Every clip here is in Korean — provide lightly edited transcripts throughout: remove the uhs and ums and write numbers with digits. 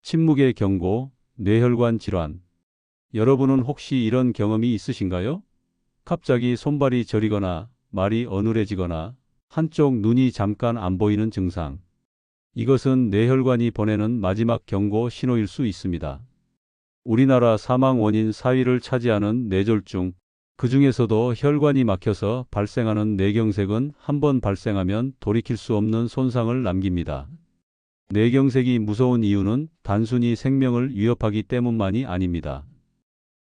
침묵의 경고, 뇌혈관 질환. 여러분은 혹시 이런 경험이 있으신가요? 갑자기 손발이 저리거나 말이 어눌해지거나 한쪽 눈이 잠깐 안 보이는 증상. 이것은 뇌혈관이 보내는 마지막 경고 신호일 수 있습니다. 우리나라 사망 원인 4위를 차지하는 뇌졸중, 그 중에서도 혈관이 막혀서 발생하는 뇌경색은 한 번 발생하면 돌이킬 수 없는 손상을 남깁니다. 뇌경색이 무서운 이유는 단순히 생명을 위협하기 때문만이 아닙니다.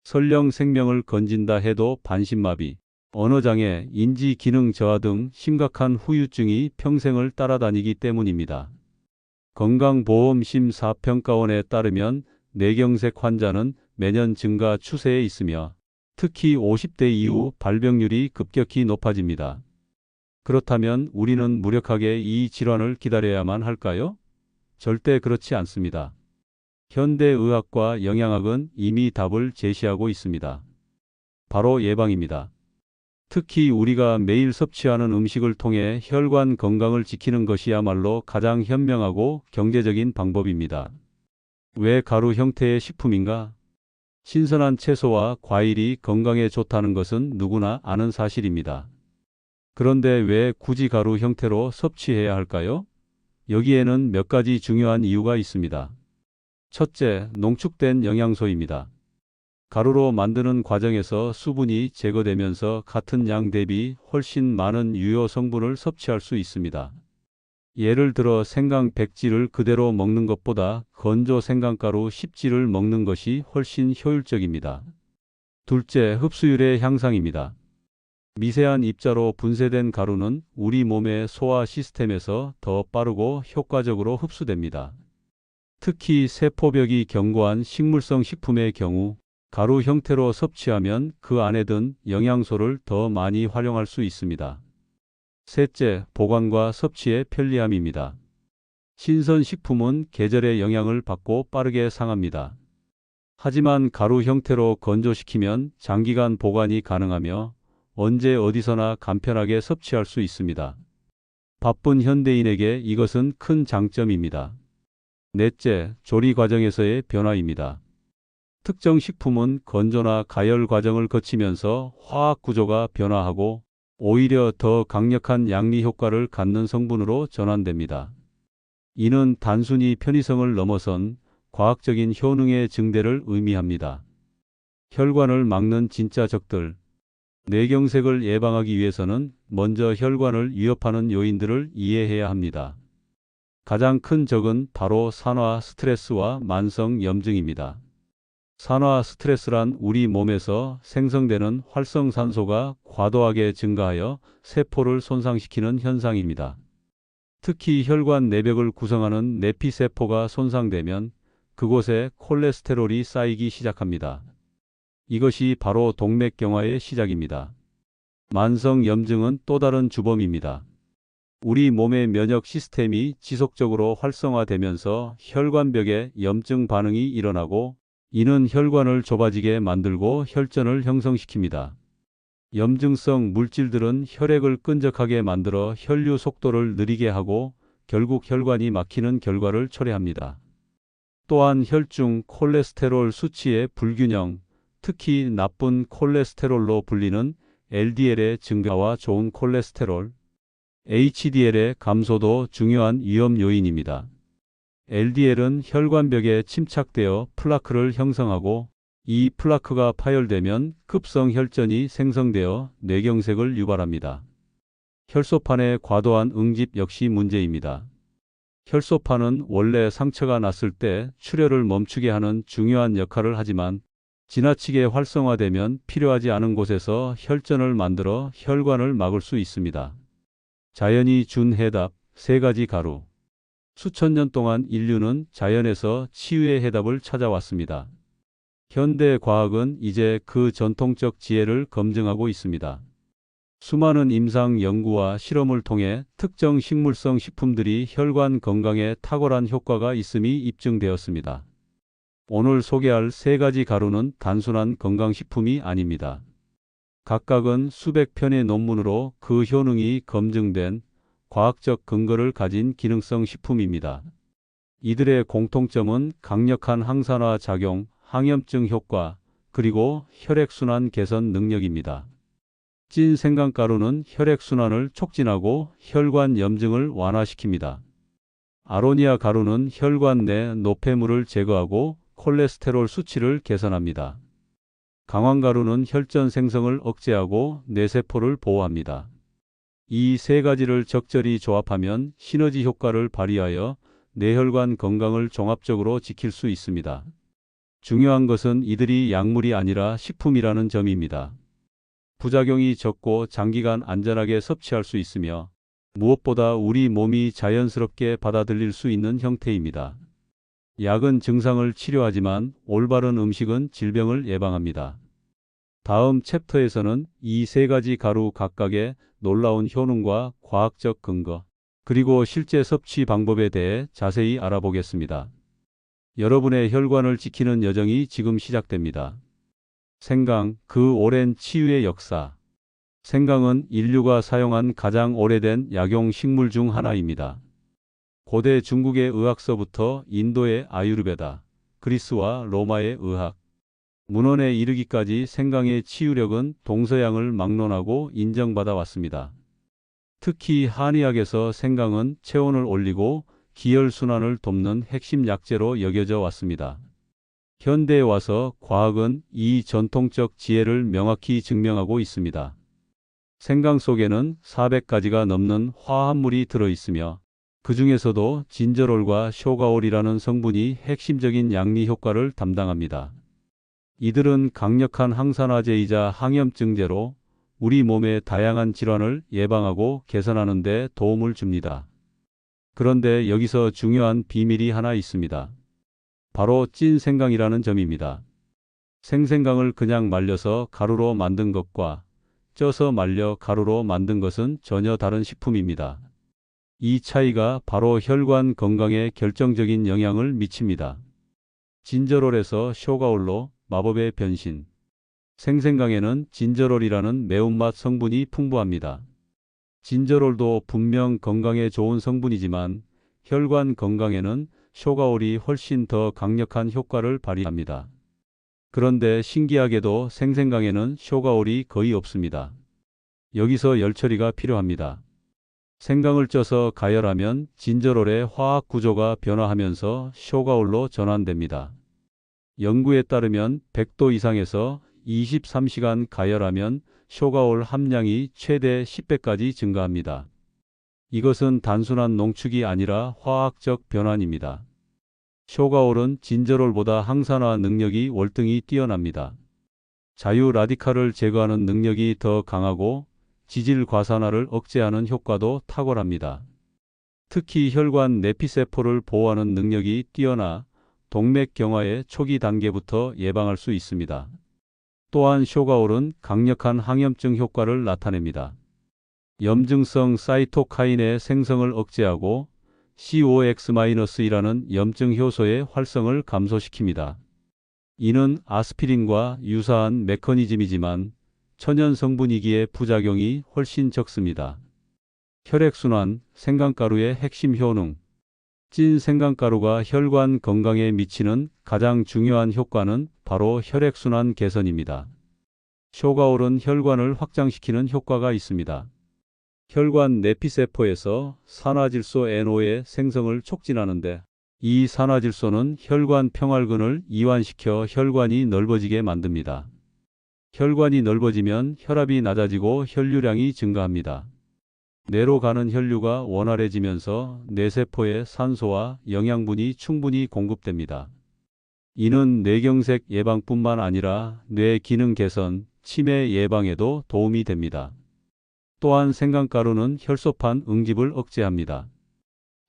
설령 생명을 건진다 해도 반신마비, 언어장애, 인지기능 저하 등 심각한 후유증이 평생을 따라다니기 때문입니다. 건강보험심사평가원에 따르면 뇌경색 환자는 매년 증가 추세에 있으며 특히 50대 이후 발병률이 급격히 높아집니다. 그렇다면 우리는 무력하게 이 질환을 기다려야만 할까요? 절대 그렇지 않습니다. 현대의학과 영양학은 이미 답을 제시하고 있습니다. 바로 예방입니다. 특히 우리가 매일 섭취하는 음식을 통해 혈관 건강을 지키는 것이야말로 가장 현명하고 경제적인 방법입니다. 왜 가루 형태의 식품인가? 신선한 채소와 과일이 건강에 좋다는 것은 누구나 아는 사실입니다. 그런데 왜 굳이 가루 형태로 섭취해야 할까요? 여기에는 몇 가지 중요한 이유가 있습니다. 첫째, 농축된 영양소입니다. 가루로 만드는 과정에서 수분이 제거되면서 같은 양 대비 훨씬 많은 유효 성분을 섭취할 수 있습니다. 예를 들어 생강 100지를 그대로 먹는 것보다 건조 생강가루 10지를 먹는 것이 훨씬 효율적입니다. 둘째, 흡수율의 향상입니다. 미세한 입자로 분쇄된 가루는 우리 몸의 소화 시스템에서 더 빠르고 효과적으로 흡수됩니다. 특히 세포벽이 견고한 식물성 식품의 경우 가루 형태로 섭취하면 그 안에 든 영양소를 더 많이 활용할 수 있습니다. 셋째, 보관과 섭취의 편리함입니다. 신선식품은 계절의 영향을 받고 빠르게 상합니다. 하지만 가루 형태로 건조시키면 장기간 보관이 가능하며 언제 어디서나 간편하게 섭취할 수 있습니다. 바쁜 현대인에게 이것은 큰 장점입니다. 넷째, 조리 과정에서의 변화입니다. 특정 식품은 건조나 가열 과정을 거치면서 화학 구조가 변화하고 오히려 더 강력한 양리 효과를 갖는 성분으로 전환됩니다. 이는 단순히 편의성을 넘어선 과학적인 효능의 증대를 의미합니다. 혈관을 막는 진짜 적들. 뇌경색을 예방하기 위해서는 먼저 혈관을 위협하는 요인들을 이해해야 합니다. 가장 큰 적은 바로 산화 스트레스와 만성 염증입니다. 산화 스트레스란 우리 몸에서 생성되는 활성산소가 과도하게 증가하여 세포를 손상시키는 현상입니다. 특히 혈관 내벽을 구성하는 내피세포가 손상되면 그곳에 콜레스테롤이 쌓이기 시작합니다. 이것이 바로 동맥경화의 시작입니다. 만성 염증은 또 다른 주범입니다. 우리 몸의 면역 시스템이 지속적으로 활성화되면서 혈관벽에 염증 반응이 일어나고 이는 혈관을 좁아지게 만들고 혈전을 형성시킵니다. 염증성 물질들은 혈액을 끈적하게 만들어 혈류 속도를 느리게 하고 결국 혈관이 막히는 결과를 초래합니다. 또한 혈중 콜레스테롤 수치의 불균형, 특히 나쁜 콜레스테롤로 불리는 LDL의 증가와 좋은 콜레스테롤, HDL의 감소도 중요한 위험 요인입니다. LDL은 혈관벽에 침착되어 플라크를 형성하고 이 플라크가 파열되면 급성 혈전이 생성되어 뇌경색을 유발합니다. 혈소판의 과도한 응집 역시 문제입니다. 혈소판은 원래 상처가 났을 때 출혈을 멈추게 하는 중요한 역할을 하지만 지나치게 활성화되면 필요하지 않은 곳에서 혈전을 만들어 혈관을 막을 수 있습니다. 자연이 준 해답, 3가지 가루. 수천 년 동안 인류는 자연에서 치유의 해답을 찾아왔습니다. 현대 과학은 이제 그 전통적 지혜를 검증하고 있습니다. 수많은 임상 연구와 실험을 통해 특정 식물성 식품들이 혈관 건강에 탁월한 효과가 있음이 입증되었습니다. 오늘 소개할 3가지 가루는 단순한 건강식품이 아닙니다. 각각은 수백 편의 논문으로 그 효능이 검증된 과학적 근거를 가진 기능성 식품입니다. 이들의 공통점은 강력한 항산화 작용, 항염증 효과, 그리고 혈액순환 개선 능력입니다. 찐 생강가루는 혈액순환을 촉진하고 혈관 염증을 완화시킵니다. 아로니아 가루는 혈관 내 노폐물을 제거하고 콜레스테롤 수치를 개선합니다. 강황가루는 혈전 생성을 억제하고 뇌세포를 보호합니다. 이 세 가지를 적절히 조합하면 시너지 효과를 발휘하여 뇌혈관 건강을 종합적으로 지킬 수 있습니다. 중요한 것은 이들이 약물이 아니라 식품이라는 점입니다. 부작용이 적고 장기간 안전하게 섭취할 수 있으며 무엇보다 우리 몸이 자연스럽게 받아들일 수 있는 형태입니다. 약은 증상을 치료하지만 올바른 음식은 질병을 예방합니다. 다음 챕터에서는 이 세 가지 가루 각각의 놀라운 효능과 과학적 근거, 그리고 실제 섭취 방법에 대해 자세히 알아보겠습니다. 여러분의 혈관을 지키는 여정이 지금 시작됩니다. 생강, 그 오랜 치유의 역사. 생강은 인류가 사용한 가장 오래된 약용 식물 중 하나입니다. 고대 중국의 의학서부터 인도의 아유르베다, 그리스와 로마의 의학, 문헌에 이르기까지 생강의 치유력은 동서양을 막론하고 인정받아 왔습니다. 특히 한의학에서 생강은 체온을 올리고 기혈순환을 돕는 핵심 약재로 여겨져 왔습니다. 현대에 와서 과학은 이 전통적 지혜를 명확히 증명하고 있습니다. 생강 속에는 400가지가 넘는 화합물이 들어있으며 그 중에서도 진저롤과 쇼가올이라는 성분이 핵심적인 양리 효과를 담당합니다. 이들은 강력한 항산화제이자 항염증제로 우리 몸의 다양한 질환을 예방하고 개선하는 데 도움을 줍니다. 그런데 여기서 중요한 비밀이 하나 있습니다. 바로 찐 생강이라는 점입니다. 생생강을 그냥 말려서 가루로 만든 것과 쪄서 말려 가루로 만든 것은 전혀 다른 식품입니다. 이 차이가 바로 혈관 건강에 결정적인 영향을 미칩니다. 진저롤에서 쇼가올로 마법의 변신. 생생강에는 진저롤이라는 매운맛 성분이 풍부합니다. 진저롤도 분명 건강에 좋은 성분이지만 혈관 건강에는 쇼가올이 훨씬 더 강력한 효과를 발휘합니다. 그런데 신기하게도 생생강에는 쇼가올이 거의 없습니다. 여기서 열 처리가 필요합니다. 생강을 쪄서 가열하면 진저롤의 화학 구조가 변화하면서 쇼가올로 전환됩니다. 연구에 따르면 100도 이상에서 23시간 가열하면 쇼가올 함량이 최대 10배까지 증가합니다. 이것은 단순한 농축이 아니라 화학적 변환입니다. 쇼가올은 진저롤보다 항산화 능력이 월등히 뛰어납니다. 자유 라디칼을 제거하는 능력이 더 강하고 지질 과산화를 억제하는 효과도 탁월합니다. 특히 혈관 내피세포를 보호하는 능력이 뛰어나 동맥경화의 초기 단계부터 예방할 수 있습니다. 또한 쇼가올은 강력한 항염증 효과를 나타냅니다. 염증성 사이토카인의 생성을 억제하고 COX-이라는 염증 효소의 활성을 감소시킵니다. 이는 아스피린과 유사한 메커니즘이지만 천연 성분이기에 부작용이 훨씬 적습니다. 혈액순환, 생강가루의 핵심 효능. 찐 생강가루가 혈관 건강에 미치는 가장 중요한 효과는 바로 혈액순환 개선입니다. 쇼가올은 혈관을 확장시키는 효과가 있습니다. 혈관 내피세포에서 산화질소 NO의 생성을 촉진하는데 이 산화질소는 혈관 평활근을 이완시켜 혈관이 넓어지게 만듭니다. 혈관이 넓어지면 혈압이 낮아지고 혈류량이 증가합니다. 뇌로 가는 혈류가 원활해지면서 뇌세포에 산소와 영양분이 충분히 공급됩니다. 이는 뇌경색 예방뿐만 아니라 뇌 기능 개선, 치매 예방에도 도움이 됩니다. 또한 생강가루는 혈소판 응집을 억제합니다.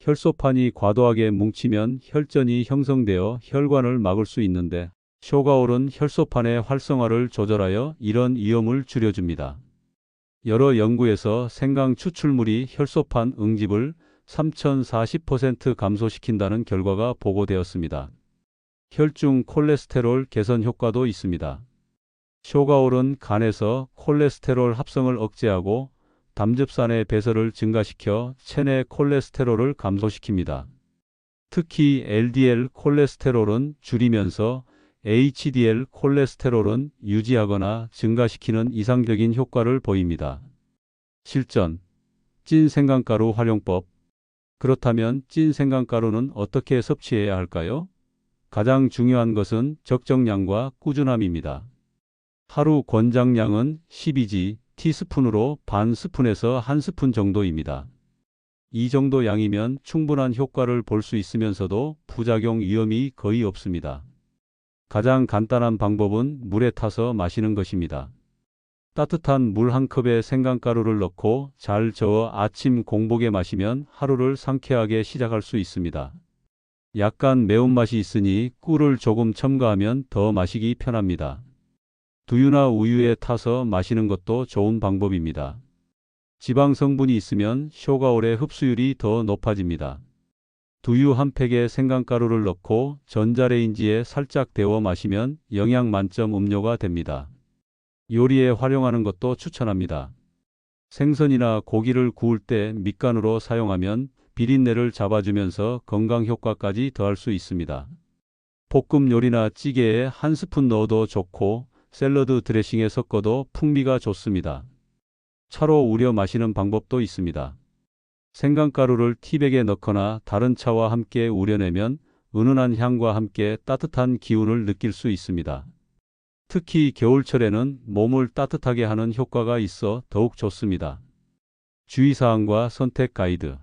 혈소판이 과도하게 뭉치면 혈전이 형성되어 혈관을 막을 수 있는데 쇼가올은 혈소판의 활성화를 조절하여 이런 위험을 줄여줍니다. 여러 연구에서 생강 추출물이 혈소판 응집을 3040% 감소시킨다는 결과가 보고되었습니다. 혈중 콜레스테롤 개선 효과도 있습니다. 쇼가올은 간에서 콜레스테롤 합성을 억제하고 담즙산의 배설을 증가시켜 체내 콜레스테롤을 감소시킵니다. 특히 LDL 콜레스테롤은 줄이면서 HDL 콜레스테롤은 유지하거나 증가시키는 이상적인 효과를 보입니다. 실전, 찐 생강가루 활용법. 그렇다면 찐 생강가루는 어떻게 섭취해야 할까요? 가장 중요한 것은 적정량과 꾸준함입니다. 하루 권장량은 12g, 티스푼으로 반 스푼에서 한 스푼 정도입니다. 이 정도 양이면 충분한 효과를 볼 수 있으면서도 부작용 위험이 거의 없습니다. 가장 간단한 방법은 물에 타서 마시는 것입니다. 따뜻한 물 한 컵에 생강가루를 넣고 잘 저어 아침 공복에 마시면 하루를 상쾌하게 시작할 수 있습니다. 약간 매운맛이 있으니 꿀을 조금 첨가하면 더 마시기 편합니다. 두유나 우유에 타서 마시는 것도 좋은 방법입니다. 지방 성분이 있으면 쇼가올의 흡수율이 더 높아집니다. 두유 한 팩에 생강가루를 넣고 전자레인지에 살짝 데워 마시면 영양 만점 음료가 됩니다. 요리에 활용하는 것도 추천합니다. 생선이나 고기를 구울 때 밑간으로 사용하면 비린내를 잡아주면서 건강 효과까지 더할 수 있습니다. 볶음 요리나 찌개에 한 스푼 넣어도 좋고 샐러드 드레싱에 섞어도 풍미가 좋습니다. 차로 우려 마시는 방법도 있습니다. 생강가루를 티백에 넣거나 다른 차와 함께 우려내면 은은한 향과 함께 따뜻한 기운을 느낄 수 있습니다. 특히 겨울철에는 몸을 따뜻하게 하는 효과가 있어 더욱 좋습니다. 주의사항과 선택 가이드.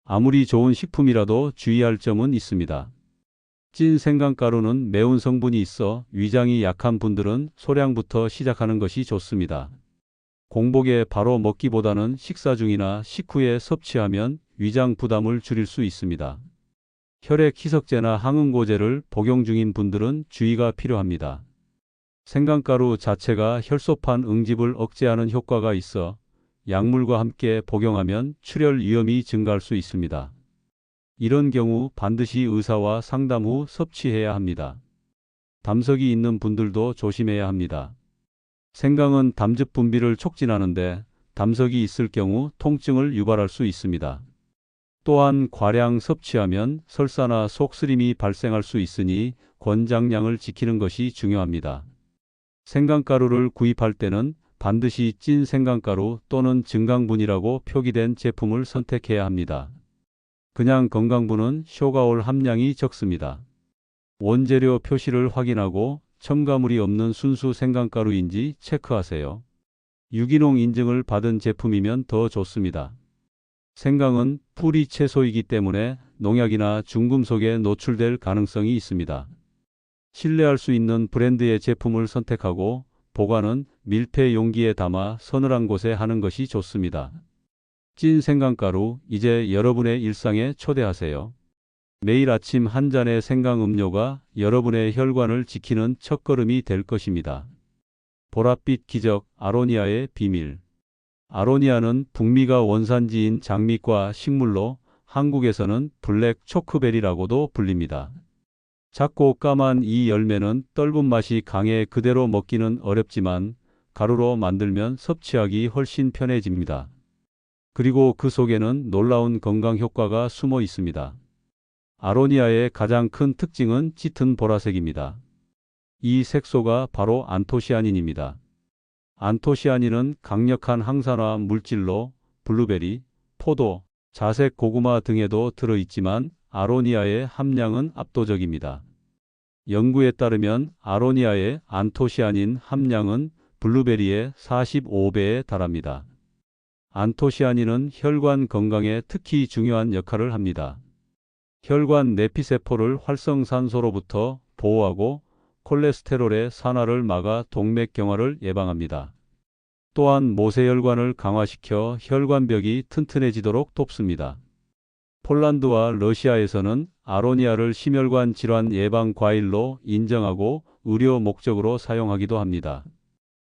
아무리 좋은 식품이라도 주의할 점은 있습니다. 찐 생강가루는 매운 성분이 있어 위장이 약한 분들은 소량부터 시작하는 것이 좋습니다. 공복에 바로 먹기보다는 식사 중이나 식후에 섭취하면 위장 부담을 줄일 수 있습니다. 혈액 희석제나 항응고제를 복용 중인 분들은 주의가 필요합니다. 생강가루 자체가 혈소판 응집을 억제하는 효과가 있어 약물과 함께 복용하면 출혈 위험이 증가할 수 있습니다. 이런 경우 반드시 의사와 상담 후 섭취해야 합니다. 담석이 있는 분들도 조심해야 합니다. 생강은 담즙 분비를 촉진하는데 담석이 있을 경우 통증을 유발할 수 있습니다. 또한 과량 섭취하면 설사나 속쓰림이 발생할 수 있으니 권장량을 지키는 것이 중요합니다. 생강가루를 구입할 때는 반드시 찐 생강가루 또는 증강분이라고 표기된 제품을 선택해야 합니다. 그냥 건강분은 쇼가올 함량이 적습니다. 원재료 표시를 확인하고 첨가물이 없는 순수 생강가루인지 체크하세요. 유기농 인증을 받은 제품이면 더 좋습니다. 생강은 뿌리 채소이기 때문에 농약이나 중금속에 노출될 가능성이 있습니다. 신뢰할 수 있는 브랜드의 제품을 선택하고 보관은 밀폐 용기에 담아 서늘한 곳에 하는 것이 좋습니다. 찐 생강가루, 이제 여러분의 일상에 초대하세요. 매일 아침 한 잔의 생강 음료가 여러분의 혈관을 지키는 첫걸음이 될 것입니다. 보랏빛 기적, 아로니아의 비밀. 아로니아는 북미가 원산지인 장미과 식물로 한국에서는 블랙 초크베리라고도 불립니다. 작고 까만 이 열매는 떫은 맛이 강해 그대로 먹기는 어렵지만 가루로 만들면 섭취하기 훨씬 편해집니다. 그리고 그 속에는 놀라운 건강 효과가 숨어 있습니다. 아로니아의 가장 큰 특징은 짙은 보라색입니다. 이 색소가 바로 안토시아닌입니다. 안토시아닌은 강력한 항산화 물질로 블루베리, 포도, 자색 고구마 등에도 들어있지만 아로니아의 함량은 압도적입니다. 연구에 따르면 아로니아의 안토시아닌 함량은 블루베리의 45배에 달합니다. 안토시아닌은 혈관 건강에 특히 중요한 역할을 합니다. 혈관 내피세포를 활성산소로부터 보호하고 콜레스테롤의 산화를 막아 동맥경화를 예방합니다. 또한 모세혈관을 강화시켜 혈관벽이 튼튼해지도록 돕습니다. 폴란드와 러시아에서는 아로니아를 심혈관 질환 예방 과일로 인정하고 의료 목적으로 사용하기도 합니다.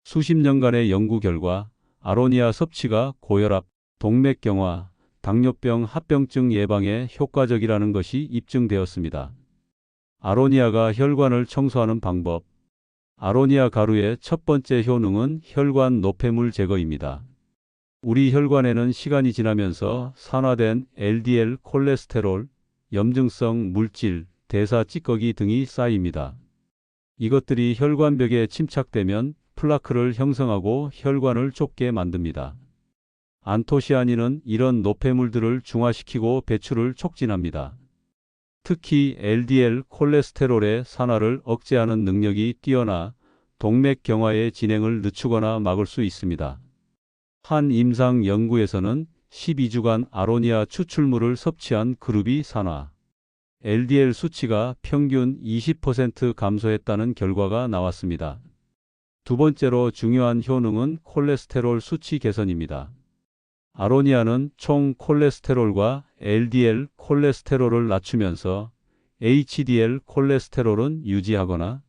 수십 년간의 연구 결과 아로니아 섭취가 고혈압, 동맥경화, 당뇨병, 합병증 예방에 효과적이라는 것이 입증되었습니다. 아로니아가 혈관을 청소하는 방법. 아로니아 가루의 첫 번째 효능은 혈관 노폐물 제거입니다. 우리 혈관에는 시간이 지나면서 산화된 LDL 콜레스테롤, 염증성 물질, 대사 찌꺼기 등이 쌓입니다. 이것들이 혈관벽에 침착되면 플라크를 형성하고 혈관을 좁게 만듭니다. 안토시아닌은 이런 노폐물들을 중화시키고 배출을 촉진합니다. 특히 LDL 콜레스테롤의 산화를 억제하는 능력이 뛰어나 동맥경화의 진행을 늦추거나 막을 수 있습니다. 한 임상 연구에서는 12주간 아로니아 추출물을 섭취한 그룹이 산화, LDL 수치가 평균 20% 감소했다는 결과가 나왔습니다. 두 번째로 중요한 효능은 콜레스테롤 수치 개선입니다. 아로니아는 총 콜레스테롤과 LDL 콜레스테롤을 낮추면서 HDL 콜레스테롤은 유지하거나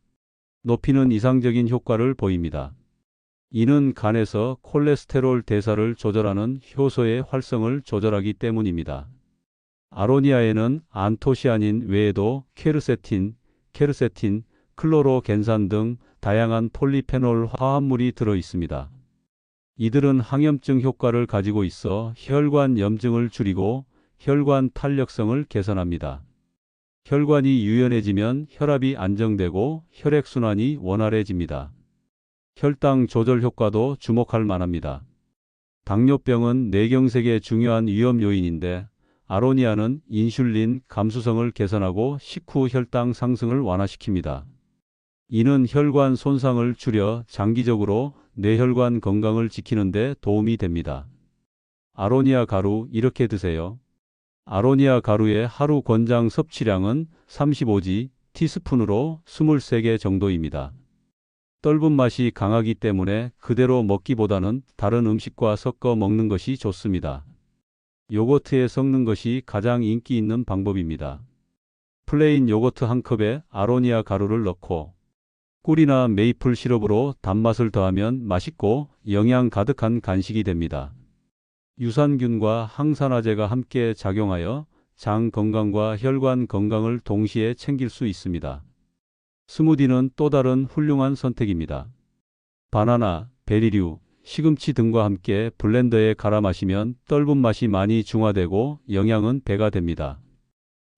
높이는 이상적인 효과를 보입니다. 이는 간에서 콜레스테롤 대사를 조절하는 효소의 활성을 조절하기 때문입니다. 아로니아에는 안토시아닌 외에도 퀘르세틴, 클로로겐산 등 다양한 폴리페놀 화합물이 들어 있습니다. 이들은 항염증 효과를 가지고 있어 혈관 염증을 줄이고 혈관 탄력성을 개선합니다. 혈관이 유연해지면 혈압이 안정되고 혈액순환이 원활해집니다. 혈당 조절 효과도 주목할 만합니다. 당뇨병은 뇌경색의 중요한 위험 요인인데 아로니아는 인슐린 감수성을 개선하고 식후 혈당 상승을 완화시킵니다. 이는 혈관 손상을 줄여 장기적으로 뇌혈관 건강을 지키는 데 도움이 됩니다. 아로니아 가루 이렇게 드세요. 아로니아 가루의 하루 권장 섭취량은 35g 티스푼으로 23개 정도입니다. 떫은 맛이 강하기 때문에 그대로 먹기보다는 다른 음식과 섞어 먹는 것이 좋습니다. 요거트에 섞는 것이 가장 인기 있는 방법입니다. 플레인 요거트 한 컵에 아로니아 가루를 넣고 꿀이나 메이플 시럽으로 단맛을 더하면 맛있고 영양 가득한 간식이 됩니다. 유산균과 항산화제가 함께 작용하여 장 건강과 혈관 건강을 동시에 챙길 수 있습니다. 스무디는 또 다른 훌륭한 선택입니다. 바나나, 베리류, 시금치 등과 함께 블렌더에 갈아 마시면 떫은 맛이 많이 중화되고 영양은 배가 됩니다.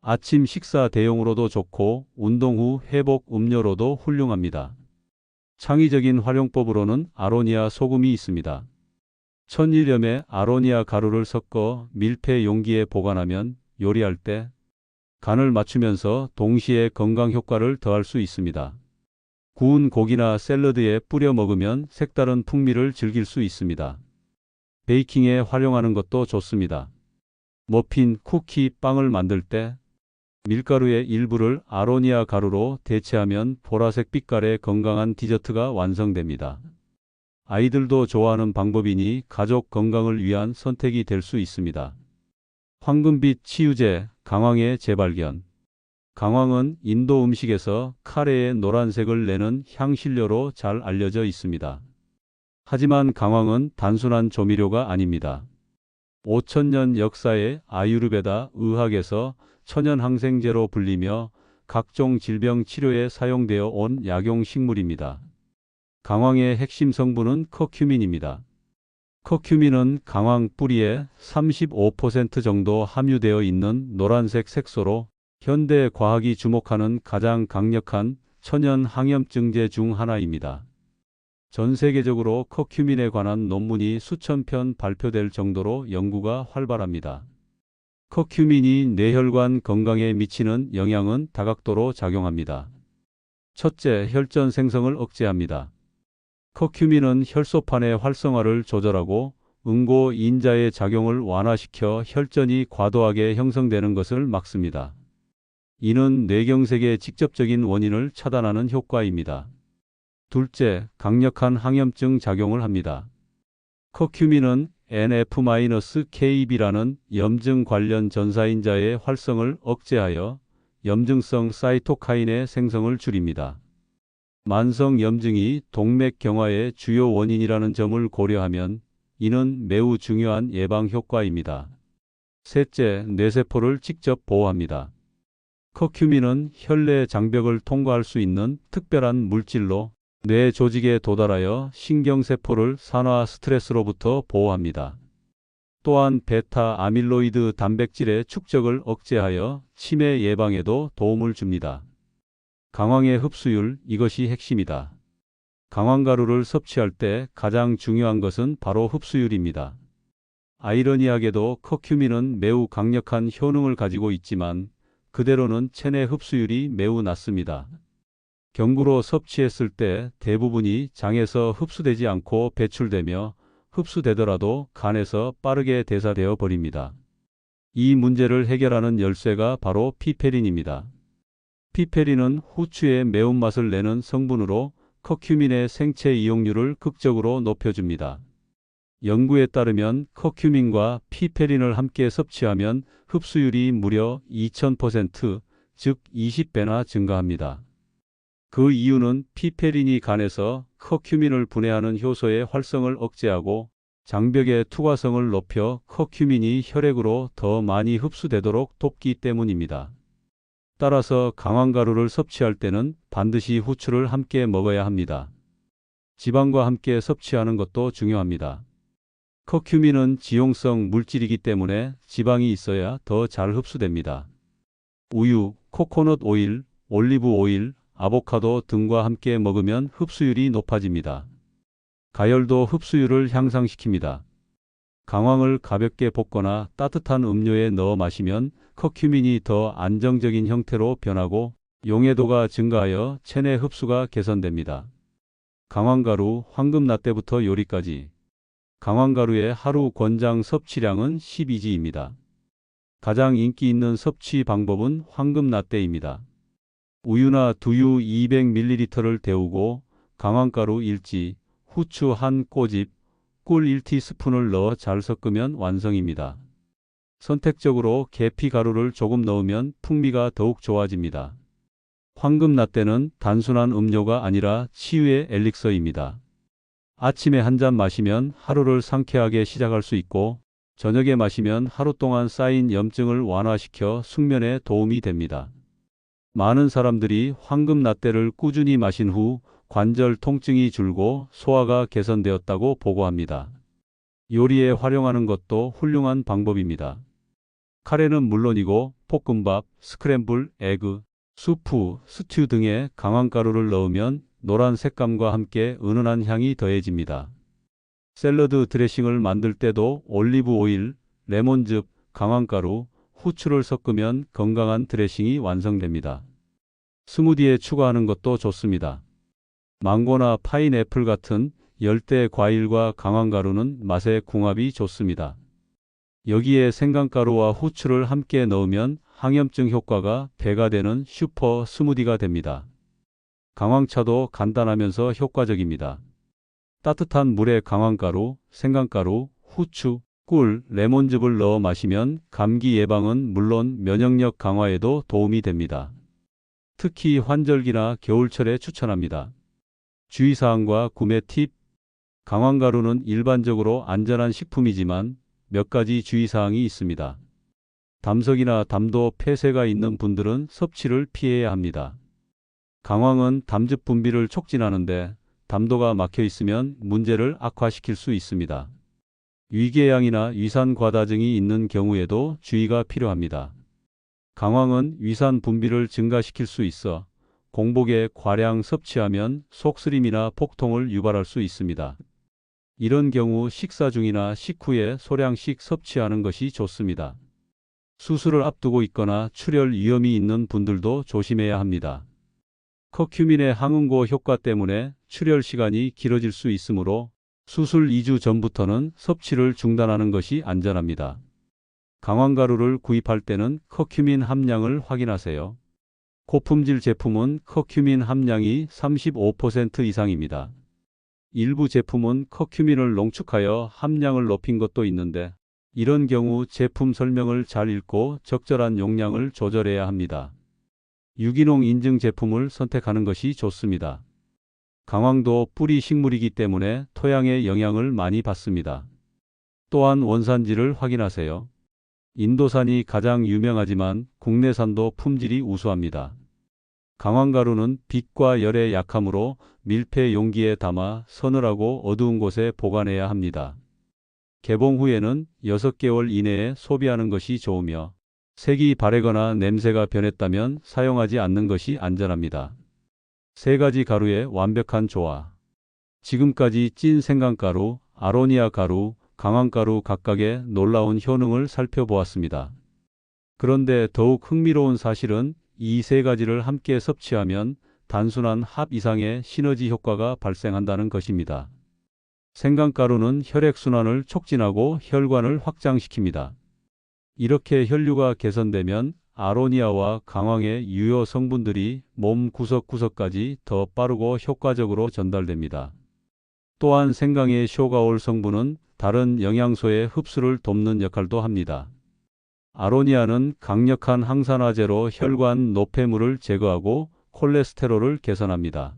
아침 식사 대용으로도 좋고 운동 후 회복 음료로도 훌륭합니다. 창의적인 활용법으로는 아로니아 소금이 있습니다. 1000일염에 아로니아 가루를 섞어 밀폐 용기에 보관하면 요리할 때 간을 맞추면서 동시에 건강 효과를 더할 수 있습니다. 구운 고기나 샐러드에 뿌려 먹으면 색다른 풍미를 즐길 수 있습니다. 베이킹에 활용하는 것도 좋습니다. 머핀, 쿠키, 빵을 만들 때 밀가루의 일부를 아로니아 가루로 대체하면 보라색 빛깔의 건강한 디저트가 완성됩니다. 아이들도 좋아하는 방법이니 가족 건강을 위한 선택이 될 수 있습니다. 황금빛 치유제, 강황의 재발견. 강황은 인도 음식에서 카레의 노란색을 내는 향신료로 잘 알려져 있습니다. 하지만 강황은 단순한 조미료가 아닙니다. 5000년 역사의 아유르베다 의학에서 천연항생제로 불리며 각종 질병 치료에 사용되어 온 약용식물입니다. 강황의 핵심 성분은 커큐민입니다. 커큐민은 강황 뿌리에 35% 정도 함유되어 있는 노란색 색소로 현대 과학이 주목하는 가장 강력한 천연 항염증제 중 하나입니다. 전 세계적으로 커큐민에 관한 논문이 수천 편 발표될 정도로 연구가 활발합니다. 커큐민이 뇌혈관 건강에 미치는 영향은 다각도로 작용합니다. 첫째, 혈전 생성을 억제합니다. 커큐민은 혈소판의 활성화를 조절하고 응고 인자의 작용을 완화시켜 혈전이 과도하게 형성되는 것을 막습니다. 이는 뇌경색의 직접적인 원인을 차단하는 효과입니다. 둘째, 강력한 항염증 작용을 합니다. 커큐민은 NF-kB라는 염증 관련 전사인자의 활성을 억제하여 염증성 사이토카인의 생성을 줄입니다. 만성 염증이 동맥경화의 주요 원인이라는 점을 고려하면 이는 매우 중요한 예방 효과입니다. 셋째, 뇌세포를 직접 보호합니다. 커큐민은 혈내 장벽을 통과할 수 있는 특별한 물질로 뇌 조직에 도달하여 신경세포를 산화 스트레스로부터 보호합니다. 또한 베타 아밀로이드 단백질의 축적을 억제하여 치매 예방에도 도움을 줍니다. 강황의 흡수율, 이것이 핵심이다. 강황가루를 섭취할 때 가장 중요한 것은 바로 흡수율입니다. 아이러니하게도 커큐민은 매우 강력한 효능을 가지고 있지만 그대로는 체내 흡수율이 매우 낮습니다. 경구로 섭취했을 때 대부분이 장에서 흡수되지 않고 배출되며 흡수되더라도 간에서 빠르게 대사되어 버립니다. 이 문제를 해결하는 열쇠가 바로 피페린입니다. 피페린은 후추의 매운맛을 내는 성분으로 커큐민의 생체 이용률을 극적으로 높여줍니다. 연구에 따르면 커큐민과 피페린을 함께 섭취하면 흡수율이 무려 2000%, 즉 20배나 증가합니다. 그 이유는 피페린이 간에서 커큐민을 분해하는 효소의 활성을 억제하고 장벽의 투과성을 높여 커큐민이 혈액으로 더 많이 흡수되도록 돕기 때문입니다. 따라서 강황가루를 섭취할 때는 반드시 후추를 함께 먹어야 합니다. 지방과 함께 섭취하는 것도 중요합니다. 커큐민은 지용성 물질이기 때문에 지방이 있어야 더 잘 흡수됩니다. 우유, 코코넛 오일, 올리브 오일, 아보카도 등과 함께 먹으면 흡수율이 높아집니다. 가열도 흡수율을 향상시킵니다. 강황을 가볍게 볶거나 따뜻한 음료에 넣어 마시면 커큐민이 더 안정적인 형태로 변하고 용해도가 증가하여 체내 흡수가 개선됩니다. 강황가루, 황금라떼부터 요리까지. 강황가루의 하루 권장 섭취량은 12g입니다. 가장 인기 있는 섭취 방법은 황금라떼입니다. 우유나 두유 200ml를 데우고 강황가루 1g, 후추 1꼬집, 꿀 1티스푼을 넣어 잘 섞으면 완성입니다. 선택적으로 계피가루를 조금 넣으면 풍미가 더욱 좋아집니다. 황금라떼는 단순한 음료가 아니라 치유의 엘릭서입니다. 아침에 한 잔 마시면 하루를 상쾌하게 시작할 수 있고 저녁에 마시면 하루 동안 쌓인 염증을 완화시켜 숙면에 도움이 됩니다. 많은 사람들이 황금라떼를 꾸준히 마신 후 관절 통증이 줄고 소화가 개선되었다고 보고합니다. 요리에 활용하는 것도 훌륭한 방법입니다. 카레는 물론이고 볶음밥, 스크램블, 에그, 수프, 스튜 등에 강황가루를 넣으면 노란 색감과 함께 은은한 향이 더해집니다. 샐러드 드레싱을 만들 때도 올리브 오일, 레몬즙, 강황가루, 후추를 섞으면 건강한 드레싱이 완성됩니다. 스무디에 추가하는 것도 좋습니다. 망고나 파인애플 같은 열대 과일과 강황가루는 맛의 궁합이 좋습니다. 여기에 생강가루와 후추를 함께 넣으면 항염증 효과가 배가 되는 슈퍼 스무디가 됩니다. 강황차도 간단하면서 효과적입니다. 따뜻한 물에 강황가루, 생강가루, 후추, 꿀, 레몬즙을 넣어 마시면 감기 예방은 물론 면역력 강화에도 도움이 됩니다. 특히 환절기나 겨울철에 추천합니다. 주의사항과 구매 팁. 강황가루는 일반적으로 안전한 식품이지만 몇 가지 주의사항이 있습니다. 담석이나 담도 폐쇄가 있는 분들은 섭취를 피해야 합니다. 강황은 담즙 분비를 촉진하는데 담도가 막혀 있으면 문제를 악화시킬 수 있습니다. 위궤양이나 위산과다증이 있는 경우에도 주의가 필요합니다. 강황은 위산 분비를 증가시킬 수 있어 공복에 과량 섭취하면 속쓰림이나 복통을 유발할 수 있습니다. 이런 경우 식사 중이나 식후에 소량씩 섭취하는 것이 좋습니다. 수술을 앞두고 있거나 출혈 위험이 있는 분들도 조심해야 합니다. 커큐민의 항응고 효과 때문에 출혈 시간이 길어질 수 있으므로 수술 2주 전부터는 섭취를 중단하는 것이 안전합니다. 강황가루를 구입할 때는 커큐민 함량을 확인하세요. 고품질 제품은 커큐민 함량이 35% 이상입니다. 일부 제품은 커큐민을 농축하여 함량을 높인 것도 있는데 이런 경우 제품 설명을 잘 읽고 적절한 용량을 조절해야 합니다. 유기농 인증 제품을 선택하는 것이 좋습니다. 강황도 뿌리 식물이기 때문에 토양의 영향을 많이 받습니다. 또한 원산지를 확인하세요. 인도산이 가장 유명하지만 국내산도 품질이 우수합니다. 강황가루는 빛과 열에 약하므로 밀폐 용기에 담아 서늘하고 어두운 곳에 보관해야 합니다. 개봉 후에는 6개월 이내에 소비하는 것이 좋으며 색이 바래거나 냄새가 변했다면 사용하지 않는 것이 안전합니다. 3가지 가루의 완벽한 조화. 지금까지 찐 생강가루, 아로니아 가루, 강황가루 각각의 놀라운 효능을 살펴보았습니다. 그런데 더욱 흥미로운 사실은 이 3가지를 함께 섭취하면 단순한 합 이상의 시너지 효과가 발생한다는 것입니다. 생강가루는 혈액순환을 촉진하고 혈관을 확장시킵니다. 이렇게 혈류가 개선되면 아로니아와 강황의 유효 성분들이 몸 구석구석까지 더 빠르고 효과적으로 전달됩니다. 또한 생강의 쇼가올 성분은 다른 영양소의 흡수를 돕는 역할도 합니다. 아로니아는 강력한 항산화제로 혈관 노폐물을 제거하고 콜레스테롤을 개선합니다.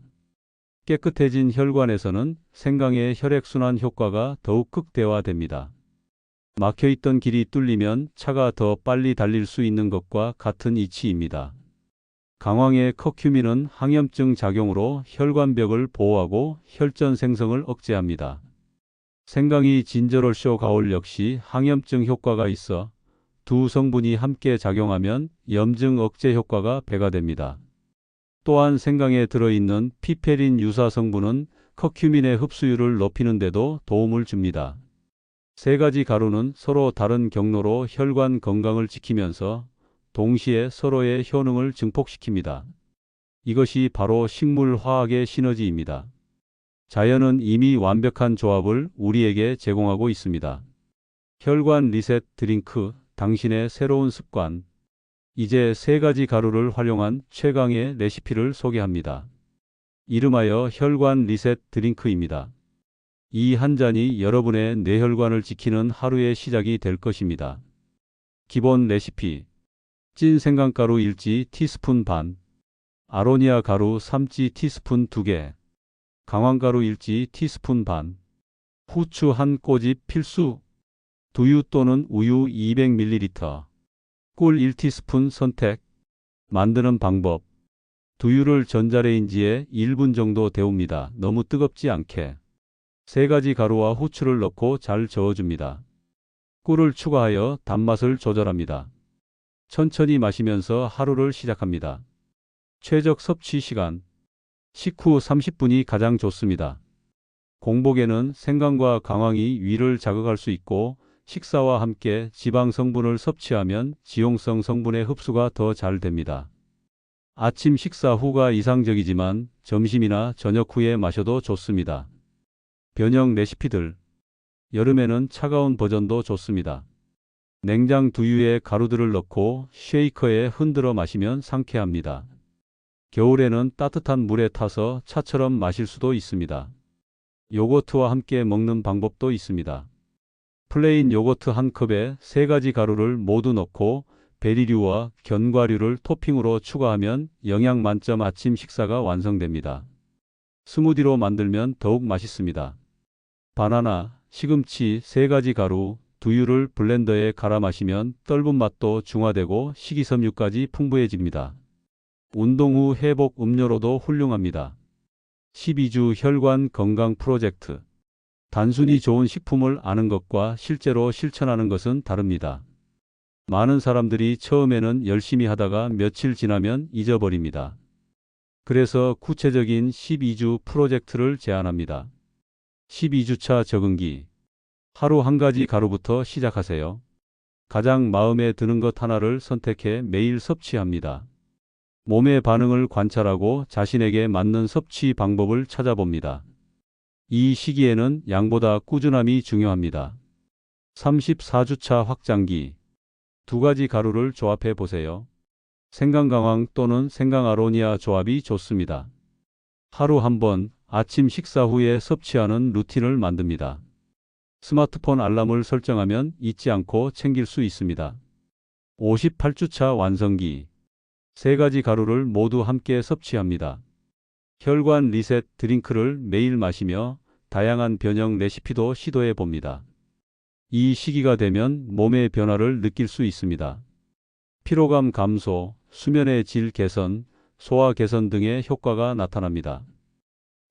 깨끗해진 혈관에서는 생강의 혈액순환 효과가 더욱 극대화됩니다. 막혀있던 길이 뚫리면 차가 더 빨리 달릴 수 있는 것과 같은 이치입니다. 강황의 커큐민은 항염증 작용으로 혈관벽을 보호하고 혈전 생성을 억제합니다. 생강이 진저롤 쇼가올 역시 항염증 효과가 있어 두 성분이 함께 작용하면 염증 억제 효과가 배가 됩니다. 또한 생강에 들어있는 피페린 유사 성분은 커큐민의 흡수율을 높이는 데도 도움을 줍니다. 3가지 가루는 서로 다른 경로로 혈관 건강을 지키면서 동시에 서로의 효능을 증폭시킵니다. 이것이 바로 식물화학의 시너지입니다. 자연은 이미 완벽한 조합을 우리에게 제공하고 있습니다. 혈관 리셋 드링크, 당신의 새로운 습관. 이제 3가지 가루를 활용한 최강의 레시피를 소개합니다. 이름하여 혈관 리셋 드링크입니다. 이 한 잔이 여러분의 뇌혈관을 지키는 하루의 시작이 될 것입니다. 기본 레시피. 찐 생강가루 1지 티스푼 반, 아로니아 가루 3지 티스푼 2개, 강황가루 1지 티스푼 반, 후추 1꼬집 필수, 두유 또는 우유 200ml, 꿀 1티스푼 선택. 만드는 방법. 두유를 전자레인지에 1분 정도 데웁니다. 너무 뜨겁지 않게. 3가지 가루와 후추를 넣고 잘 저어줍니다. 꿀을 추가하여 단맛을 조절합니다. 천천히 마시면서 하루를 시작합니다. 최적 섭취 시간. 식후 30분이 가장 좋습니다. 공복에는 생강과 강황이 위를 자극할 수 있고 식사와 함께 지방 성분을 섭취하면 지용성 성분의 흡수가 더 잘 됩니다. 아침 식사 후가 이상적이지만 점심이나 저녁 후에 마셔도 좋습니다. 변형 레시피들. 여름에는 차가운 버전도 좋습니다. 냉장 두유에 가루들을 넣고 쉐이커에 흔들어 마시면 상쾌합니다. 겨울에는 따뜻한 물에 타서 차처럼 마실 수도 있습니다. 요거트와 함께 먹는 방법도 있습니다. 플레인 요거트 한 컵에 3가지 가루를 모두 넣고 베리류와 견과류를 토핑으로 추가하면 영양 만점 아침 식사가 완성됩니다. 스무디로 만들면 더욱 맛있습니다. 바나나, 시금치 3가지 가루, 두유를 블렌더에 갈아 마시면 떫은 맛도 중화되고 식이섬유까지 풍부해집니다. 운동 후 회복 음료로도 훌륭합니다. 12주 혈관 건강 프로젝트. 단순히 좋은 식품을 아는 것과 실제로 실천하는 것은 다릅니다. 많은 사람들이 처음에는 열심히 하다가 며칠 지나면 잊어버립니다. 그래서 구체적인 12주 프로젝트를 제안합니다. 12주차 적응기. 하루 한 가지 가루부터 시작하세요. 가장 마음에 드는 것 하나를 선택해 매일 섭취합니다. 몸의 반응을 관찰하고 자신에게 맞는 섭취 방법을 찾아봅니다. 이 시기에는 양보다 꾸준함이 중요합니다. 34주차 확장기. 2가지 가루를 조합해 보세요. 생강강황 또는 생강아로니아 조합이 좋습니다. 하루 한 번 아침 식사 후에 섭취하는 루틴을 만듭니다. 스마트폰 알람을 설정하면 잊지 않고 챙길 수 있습니다. 58주차 완성기. 3가지 가루를 모두 함께 섭취합니다. 혈관 리셋 드링크를 매일 마시며 다양한 변형 레시피도 시도해 봅니다. 이 시기가 되면 몸의 변화를 느낄 수 있습니다. 피로감 감소, 수면의 질 개선, 소화 개선 등의 효과가 나타납니다.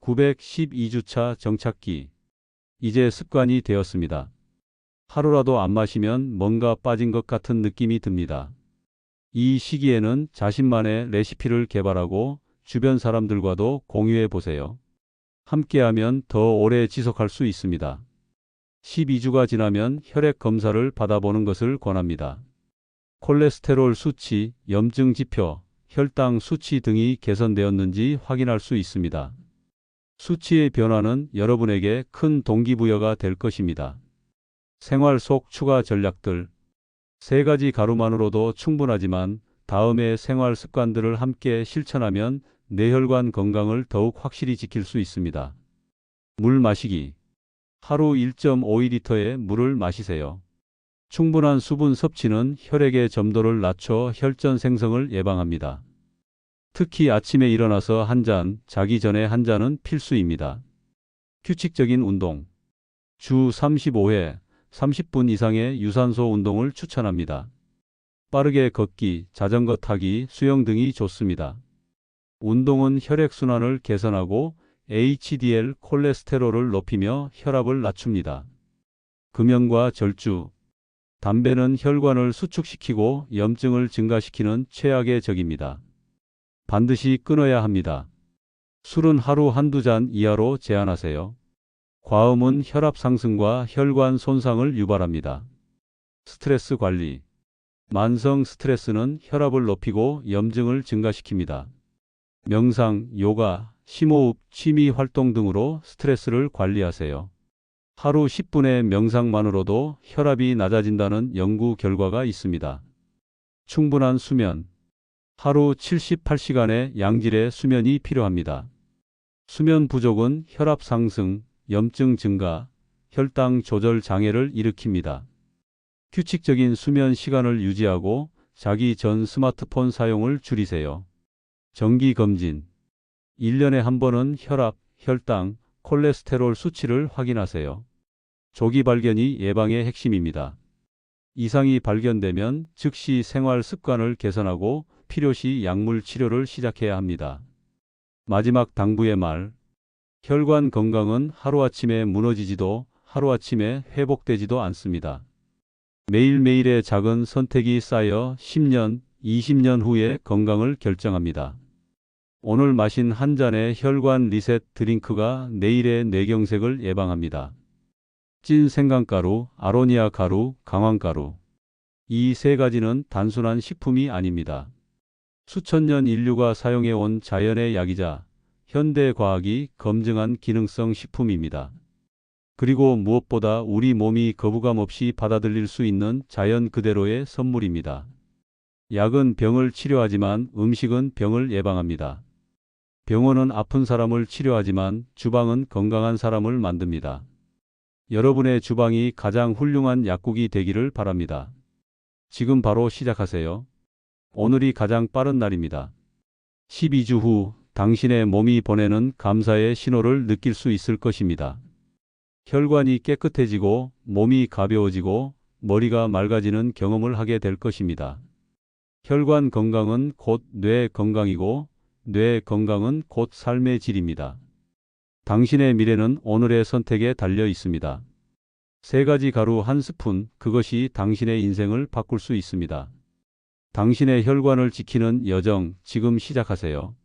912주차 정착기. 이제 습관이 되었습니다. 하루라도 안 마시면 뭔가 빠진 것 같은 느낌이 듭니다. 이 시기에는 자신만의 레시피를 개발하고 주변 사람들과도 공유해 보세요. 함께하면 더 오래 지속할 수 있습니다. 12주가 지나면 혈액 검사를 받아보는 것을 권합니다. 콜레스테롤 수치, 염증 지표, 혈당 수치 등이 개선되었는지 확인할 수 있습니다. 수치의 변화는 여러분에게 큰 동기부여가 될 것입니다. 생활 속 추가 전략들. 3가지 가루만으로도 충분하지만 다음의 생활 습관들을 함께 실천하면 뇌혈관 건강을 더욱 확실히 지킬 수 있습니다. 물 마시기. 하루 1.5리터의 물을 마시세요. 충분한 수분 섭취는 혈액의 점도를 낮춰 혈전 생성을 예방합니다. 특히 아침에 일어나서 한 잔, 자기 전에 한 잔은 필수입니다. 규칙적인 운동. 주 35회, 30분 이상의 유산소 운동을 추천합니다. 빠르게 걷기, 자전거 타기, 수영 등이 좋습니다. 운동은 혈액순환을 개선하고 HDL 콜레스테롤을 높이며 혈압을 낮춥니다. 금연과 절주. 담배는 혈관을 수축시키고 염증을 증가시키는 최악의 적입니다. 반드시 끊어야 합니다. 술은 하루 한두 잔 이하로 제한하세요. 과음은 혈압 상승과 혈관 손상을 유발합니다. 스트레스 관리. 만성 스트레스는 혈압을 높이고 염증을 증가시킵니다. 명상, 요가, 심호흡, 취미 활동 등으로 스트레스를 관리하세요. 하루 10분의 명상만으로도 혈압이 낮아진다는 연구 결과가 있습니다. 충분한 수면. 하루 78시간의 양질의 수면이 필요합니다. 수면 부족은 혈압 상승, 염증 증가, 혈당 조절 장애를 일으킵니다. 규칙적인 수면 시간을 유지하고 자기 전 스마트폰 사용을 줄이세요. 정기 검진. 1년에 한 번은 혈압, 혈당, 콜레스테롤 수치를 확인하세요. 조기 발견이 예방의 핵심입니다. 이상이 발견되면 즉시 생활 습관을 개선하고 필요시 약물 치료를 시작해야 합니다. 마지막 당부의 말. 혈관 건강은 하루아침에 무너지지도 하루아침에 회복되지도 않습니다. 매일매일의 작은 선택이 쌓여 10년, 20년 후의 건강을 결정합니다. 오늘 마신 한 잔의 혈관 리셋 드링크가 내일의 뇌경색을 예방합니다. 찐 생강가루, 아로니아 가루, 강황가루. 이 3가지는 단순한 식품이 아닙니다. 수천 년 인류가 사용해온 자연의 약이자 현대 과학이 검증한 기능성 식품입니다. 그리고 무엇보다 우리 몸이 거부감 없이 받아들일 수 있는 자연 그대로의 선물입니다. 약은 병을 치료하지만 음식은 병을 예방합니다. 병원은 아픈 사람을 치료하지만 주방은 건강한 사람을 만듭니다. 여러분의 주방이 가장 훌륭한 약국이 되기를 바랍니다. 지금 바로 시작하세요. 오늘이 가장 빠른 날입니다. 12주 후 당신의 몸이 보내는 감사의 신호를 느낄 수 있을 것입니다. 혈관이 깨끗해지고 몸이 가벼워지고 머리가 맑아지는 경험을 하게 될 것입니다. 혈관 건강은 곧 뇌 건강이고 뇌 건강은 곧 삶의 질입니다. 당신의 미래는 오늘의 선택에 달려 있습니다. 3가지 가루 1스푼, 그것이 당신의 인생을 바꿀 수 있습니다. 당신의 혈관을 지키는 여정, 지금 시작하세요.